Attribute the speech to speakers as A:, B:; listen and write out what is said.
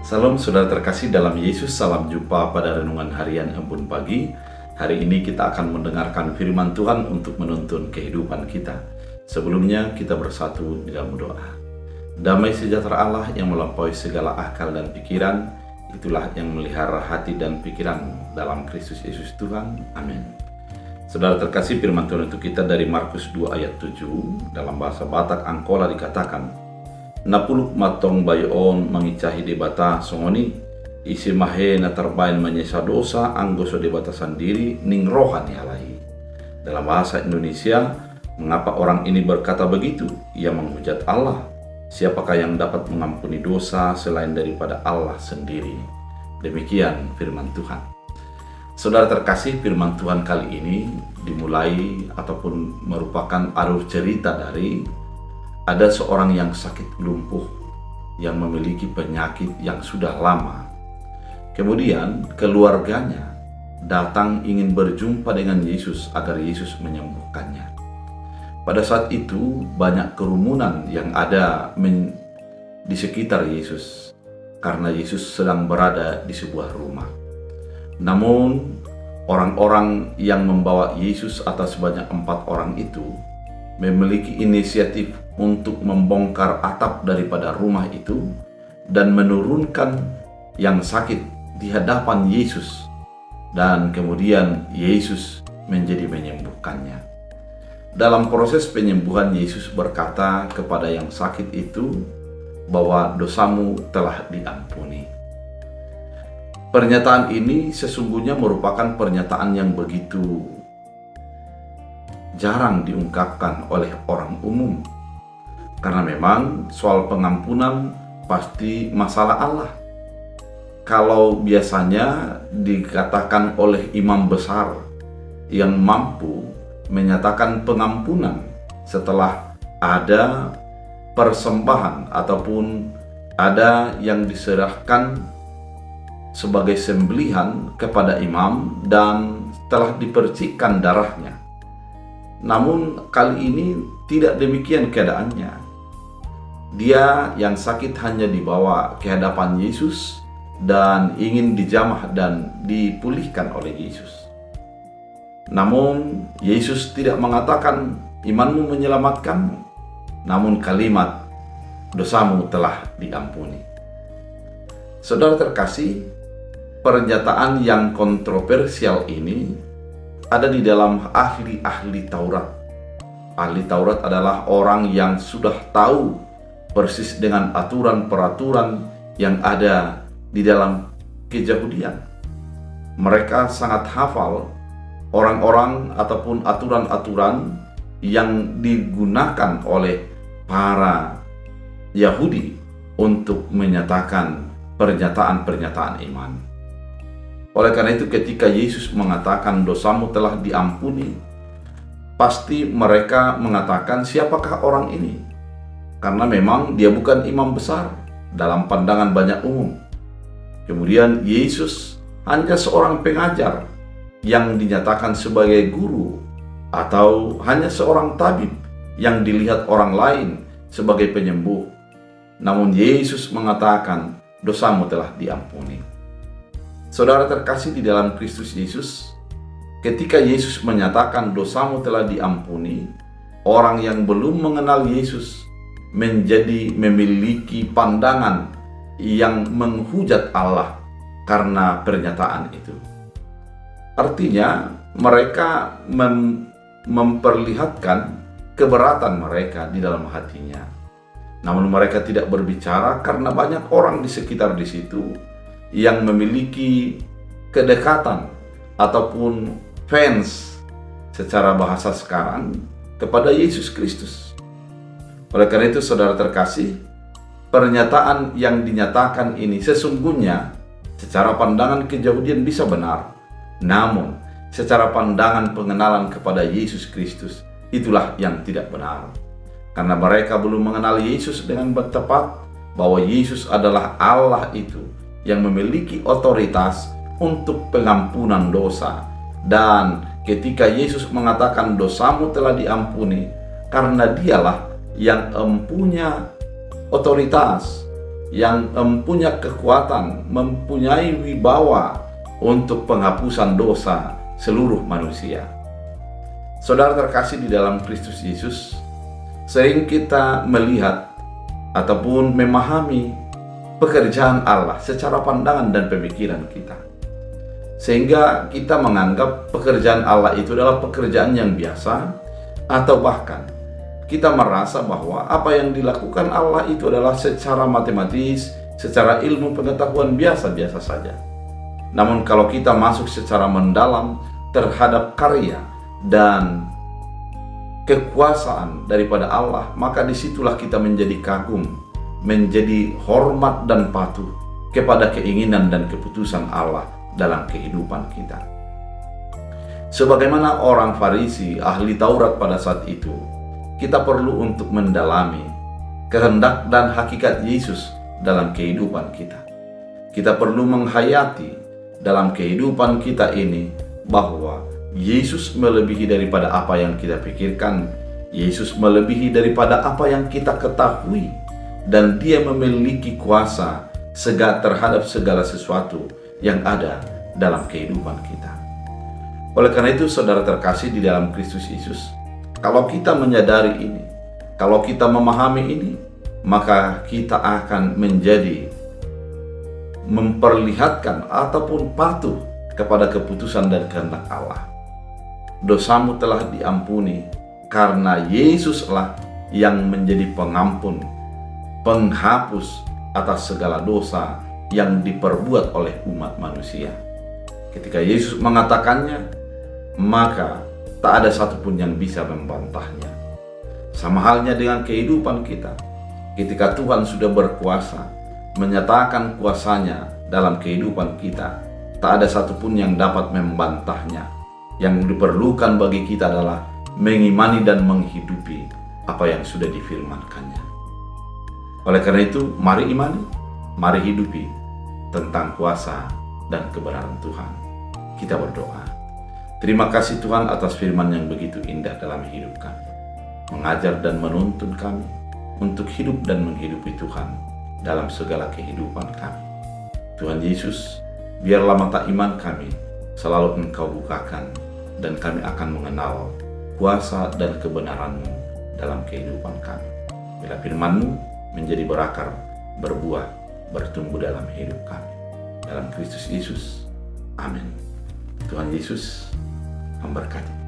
A: Salam saudara terkasih dalam Yesus, salam jumpa pada renungan harian Embun Pagi. Hari ini kita akan mendengarkan firman Tuhan untuk menuntun kehidupan kita. Sebelumnya kita bersatu di dalam doa. Damai sejahtera Allah yang melampaui segala akal dan pikiran, itulah yang melihara hati dan pikiran dalam Kristus Yesus Tuhan. Amin. Saudara terkasih, firman Tuhan untuk kita dari Markus 2 ayat 7, dalam bahasa Batak Angkola dikatakan, Napuluk matong bayon mengicahi debata songoni isi mahe na terbain menyesa dosa anggoso debata sendiri ning rohani alai. Dalam bahasa Indonesia, mengapa orang ini berkata begitu? Ia menghujat Allah. Siapakah yang dapat mengampuni dosa selain daripada Allah sendiri? Demikian firman Tuhan. Saudara terkasih, firman Tuhan kali ini dimulai ataupun merupakan alur cerita dari ada seorang yang sakit lumpuh, yang memiliki penyakit yang sudah lama. Kemudian keluarganya datang ingin berjumpa dengan Yesus agar Yesus menyembuhkannya. Pada saat itu banyak kerumunan yang ada di sekitar Yesus, karena Yesus sedang berada di sebuah rumah. Namun orang-orang yang membawa Yesus atas sebanyak 4 orang itu memiliki inisiatif untuk membongkar atap daripada rumah itu dan menurunkan yang sakit di hadapan Yesus, dan kemudian Yesus menjadi menyembuhkannya. Dalam proses penyembuhan, Yesus berkata kepada yang sakit itu bahwa dosamu telah diampuni. Pernyataan ini sesungguhnya merupakan pernyataan yang begitu jarang diungkapkan oleh orang umum, karena memang soal pengampunan pasti masalah Allah. Kalau biasanya dikatakan oleh imam besar yang mampu menyatakan pengampunan setelah ada persembahan ataupun ada yang diserahkan sebagai sembelihan kepada imam dan telah dipercikkan darahnya. Namun kali ini tidak demikian keadaannya. Dia yang sakit hanya dibawa ke hadapan Yesus dan ingin dijamah dan dipulihkan oleh Yesus. Namun Yesus tidak mengatakan imanmu menyelamatkanmu, namun kalimat dosamu telah diampuni. Saudara terkasih, pernyataan yang kontroversial ini ada di dalam ahli-ahli Taurat. Ahli Taurat adalah orang yang sudah tahu persis dengan aturan-peraturan yang ada di dalam keyahudian. Mereka sangat hafal orang-orang ataupun aturan-aturan yang digunakan oleh para Yahudi untuk menyatakan pernyataan-pernyataan iman. Oleh karena itu ketika Yesus mengatakan dosamu telah diampuni, pasti mereka mengatakan siapakah orang ini? Karena memang dia bukan imam besar dalam pandangan banyak umum. Kemudian Yesus hanya seorang pengajar yang dinyatakan sebagai guru, atau hanya seorang tabib yang dilihat orang lain sebagai penyembuh. Namun Yesus mengatakan dosamu telah diampuni. Saudara terkasih di dalam Kristus Yesus, ketika Yesus menyatakan dosamu telah diampuni, orang yang belum mengenal Yesus menjadi memiliki pandangan yang menghujat Allah karena pernyataan itu. Artinya mereka memperlihatkan keberatan mereka di dalam hatinya. Namun mereka tidak berbicara karena banyak orang di sekitar di situ yang memiliki kedekatan ataupun fans secara bahasa sekarang kepada Yesus Kristus. Oleh karena itu saudara terkasih, pernyataan yang dinyatakan ini sesungguhnya secara pandangan keyahudian bisa benar, namun secara pandangan pengenalan kepada Yesus Kristus itulah yang tidak benar. Karena mereka belum mengenal Yesus dengan tepat, bahwa Yesus adalah Allah itu yang memiliki otoritas untuk pengampunan dosa. Dan ketika Yesus mengatakan dosamu telah diampuni, karena dialah yang mempunyai otoritas, yang mempunyai kekuatan, mempunyai wibawa untuk penghapusan dosa seluruh manusia. Saudara terkasih di dalam Kristus Yesus, sering kita melihat ataupun memahami pekerjaan Allah secara pandangan dan pemikiran kita, sehingga kita menganggap pekerjaan Allah itu adalah pekerjaan yang biasa, atau bahkan kita merasa bahwa apa yang dilakukan Allah itu adalah secara matematis, secara ilmu pengetahuan biasa-biasa saja. Namun kalau kita masuk secara mendalam terhadap karya dan kekuasaan daripada Allah, maka disitulah kita menjadi kagum, menjadi hormat dan patuh kepada keinginan dan keputusan Allah dalam kehidupan kita. Sebagaimana orang Farisi, ahli Taurat pada saat itu, kita perlu untuk mendalami kehendak dan hakikat Yesus dalam kehidupan kita. Kita perlu menghayati dalam kehidupan kita ini bahwa Yesus melebihi daripada apa yang kita pikirkan, Yesus melebihi daripada apa yang kita ketahui, dan Dia memiliki kuasa terhadap segala sesuatu yang ada dalam kehidupan kita. Oleh karena itu, saudara terkasih di dalam Kristus Yesus, kalau kita menyadari ini, kalau kita memahami ini, maka kita akan menjadi memperlihatkan ataupun patuh kepada keputusan dan kehendak Allah. Dosamu telah diampuni karena Yesuslah yang menjadi pengampun, penghapus atas segala dosa yang diperbuat oleh umat manusia. Ketika Yesus mengatakannya, maka tak ada satupun yang bisa membantahnya. Sama halnya dengan kehidupan kita. Ketika Tuhan sudah berkuasa, menyatakan kuasanya dalam kehidupan kita, tak ada satupun yang dapat membantahnya. Yang diperlukan bagi kita adalah mengimani dan menghidupi apa yang sudah difirmankannya. Oleh karena itu, mari imani, mari hidupi tentang kuasa dan kebenaran Tuhan. Kita berdoa. Terima kasih Tuhan atas firman yang begitu indah dalam hidup kami, mengajar dan menuntun kami untuk hidup dan menghidupi Tuhan dalam segala kehidupan kami. Tuhan Yesus, biarlah mata iman kami selalu Engkau bukakan, dan kami akan mengenal kuasa dan kebenaran-Mu dalam kehidupan kami. Bila firman-Mu menjadi berakar, berbuah, bertumbuh dalam hidup kami. Dalam Kristus Yesus. Amin. Tuhan Yesus memberkati.